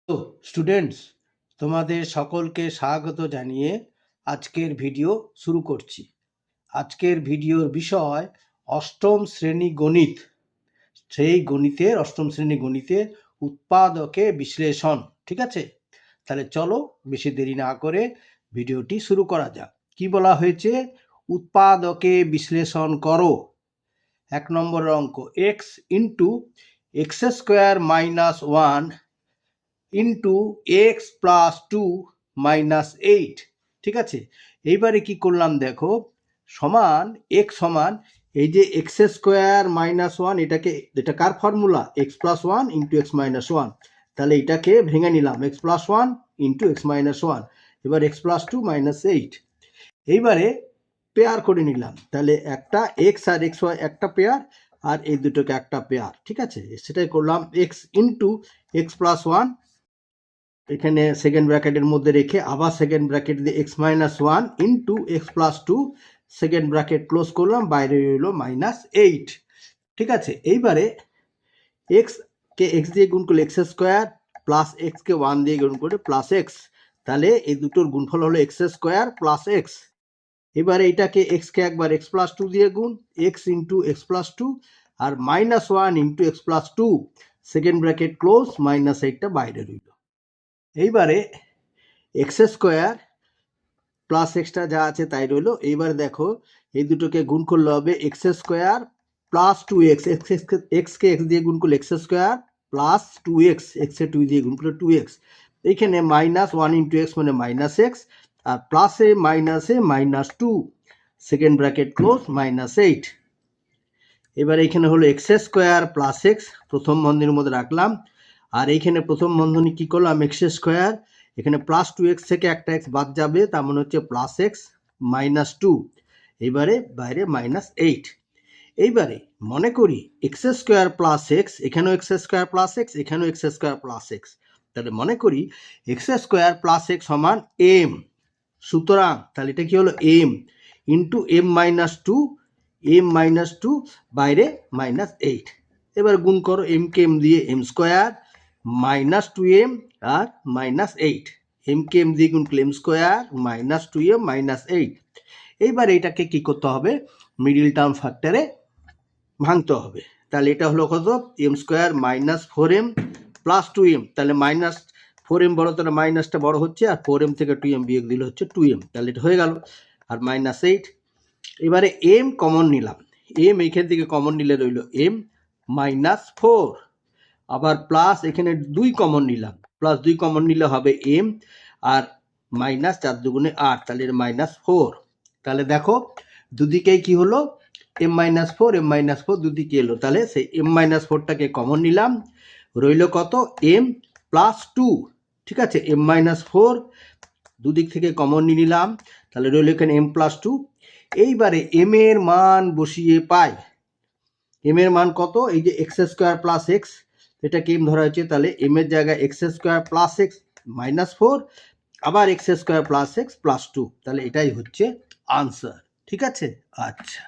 তো স্টুডেন্টস, তোমাদের সকলকে স্বাগত জানিয়ে আজকের ভিডিও শুরু করছি। আজকের ভিডিওর বিষয় অষ্টম শ্রেণী গণিত। অষ্টম শ্রেণী গণিতের উৎপাদকে বিশ্লেষণ। ঠিক আছে, তাহলে চলো বেশি দেরি না করে ভিডিওটি শুরু করা যাক। কি বলা হয়েছে? উৎপাদকে বিশ্লেষণ করো। 1 নম্বর অঙ্ক, x into x square minus 1 into x plus 2 minus 8। ঠিক আছে, এইবারে কি করলাম দেখো, সমান এক্স সমান এই যে এক্স স্কোয়ার মাইনাস 1, এটা কার formula? X plus 1 into x minus 1। তাহলে এটাকে ভেঙে নিলাম, x plus 1 into x minus 1। এবার এক্স প্লাস 2 মাইনাস 8। এইবারে পেয়ার করে নিলাম, তাহলে একটা এক্স আর এক্স ওয়াই একটা পেয়ার, আর এই দুটোকে একটা পেয়ার। ঠিক আছে, সেটাই করলাম। এক্স ইন্টু এক্স প্লাস 1, এখানে সেকেন্ড ব্র্যাকেটের মধ্যে রেখে আবার সেকেন্ড ব্র্যাকেট দিয়ে x minus 1 into x plus 2, second bracket close করলাম, বাইরে রইল মাইনাস 8। ঠিক আছে, এইবারে এক্সকে এক্স দিয়ে গুণ করলে এক্স স্কোয়ার, প্লাস এক্সকে 1 দিয়ে গুণ করলে প্লাস এক্স। তাহলে এই দুটোর গুণফল হলো এক্স স্কোয়ার প্লাস এক্স। এবারে এটাকে এক্সকে একবার এক্স প্লাস 2 দিয়ে গুণ, এক্স ইন্টু এক্স প্লাস 2, আর minus 1 into x plus 2, second bracket close, minus 8টা বাইরে রইল। এইবারে এক্স স্কোয়ার প্লাস এক্সটা যা আছে তাই রইল। এইবার দেখো এই দুটোকে গুণ করলে হবে এক্স স্কোয়ার প্লাস 2x, এক্সকে এক্স দিয়ে গুণ করলে এক্স স্কোয়ার প্লাস 2x, এক্সে 2 দিয়ে গুণ করলে 2x। এইখানে মাইনাস 1 ইন্টু এক্স মানে মাইনাস এক্স, আর প্লাসে মাইনাসে minus 2, second bracket close, minus 8। এবার এইখানে হলো এক্স স্কোয়ার প্লাস এক্স, প্রথম বন্ধনীর মধ্যে রাখলাম, আর এইখানে প্রথম বন্ধনী কি করলাম? এক্স স্কোয়ার, এখানে প্লাস 2x থেকে একটা এক্স বাদ যাবে, তার মানে হচ্ছে প্লাস এক্স মাইনাস 2। এবারে বাইরে মাইনাস 8। এইবারে মনে করি এক্স স্কোয়ার প্লাস এক্স, এখানেও এক্স স্কোয়ার প্লাস এক্স, এখানেও এক্স স্কোয়ার প্লাস এক্স। তাহলে মনে করি এক্স স্কোয়ার প্লাস এক্স সমান এম। সুতরাং তাহলে এটা কি হলো? M into m minus 2, m minus 2 বাইরে মাইনাস 8। এবার গুণ করো এমকে এম দিয়ে, এম স্কোয়ার মাইনাস 2m আর মাইনাস 8, এমকে এম দিয়ে গুণ করলে M square minus 2m minus 8। এইবার এইটাকে কি করতে হবে? মিডিল টার্ম ফ্যাক্টরে ভাঙতে হবে। তাহলে এটা হলো কত? M square minus 4m plus 2m। তাহলে মাইনাস 4m বড়, তাহলে মাইনাসটা বড় হচ্ছে, আর 4m থেকে 2m বিয়োগ দিলে হচ্ছে 2m। তাহলে এটা হয়ে গেল, আর মাইনাস 8। এবারে m কমন নিলাম, m এইখান থেকে কমন নিলে রইল m মাইনাস 4, আবার প্লাস এখানে 2 কমন নিলাম, প্লাস 2 কমন নিলে হবে m, আর মাইনাস 4 দুগুণে 8, তাহলে মাইনাস 4। তাহলে দেখো দুদিকেই কি হলো? m মাইনাস 4, m মাইনাস 4 দুদিকে এলো, তাহলে সেই m মাইনাস 4টাকে কমন নিলাম, রইল কত? m plus 2। ঠিক আছে, m মাইনাস 4 দুদিক থেকে কমন নিয়ে নিলাম, তাহলে রইল এখানে m প্লাস 2। এইবারে m এর মান বসিয়ে পাই, m এর মান কত? এই যে এক্স স্কোয়ার প্লাস এক্স, এটাকে m ধরা হয়েছে, তাহলে m এর জায়গায় x square plus x minus 4, আবার x square plus x plus 2, তাহলে এটাই হচ্ছে আনসার। ঠিক আছে, আচ্ছা।